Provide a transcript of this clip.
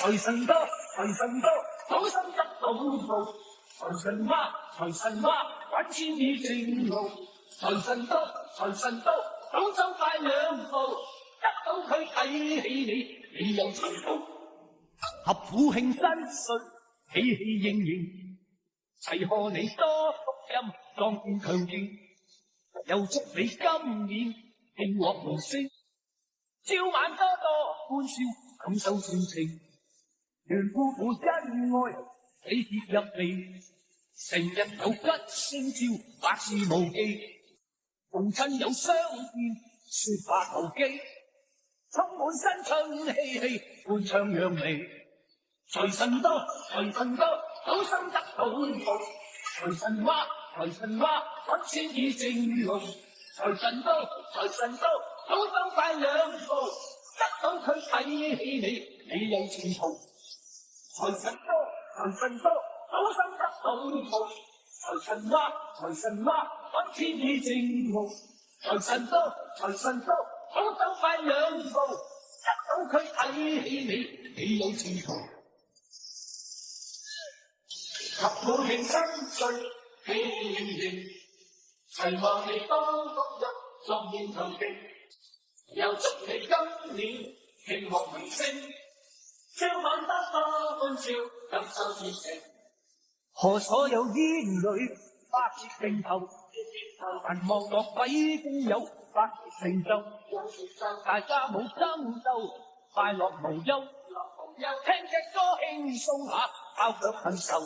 財神多，財神多，好心得到報。財神媽，財神媽，揾錢已正路。財神多，財神多，好走快兩步，得到佢睇起你，你有前途。合府慶新歲，喜氣盈盈，齊賀你多福音，壯健強勁，又祝你今年慶獲榮升，朝晚多多歡笑，感受情情，願夫婦恩愛，喜結入嚟，成日有吉星照，百事無忌，逢親有相見，說話投機，充滿新春氣氣，歡唱揚眉。財神多，財神多，好心得到報。財神媽，財神媽，揾錢已正路。財神多，財神多，好走快兩步，得到佢睇起你，你有前途。財神多，財神多，好心得到報。財神媽，財神媽，揾錢已正路。財神多，財神多，好走快兩步，得到佢睇起你，你有前途。合府慶新歲，喜氣盈盈，齊賀你多福蔭，壯健強勁，又祝你今年慶獲榮升，朝晚多多歡笑，感受熱情。賀所有兒女百節並頭，但望落鬼公有百節成就，大家冇爭鬥，快樂無憂，聽隻歌輕鬆下，拋卻恨愁。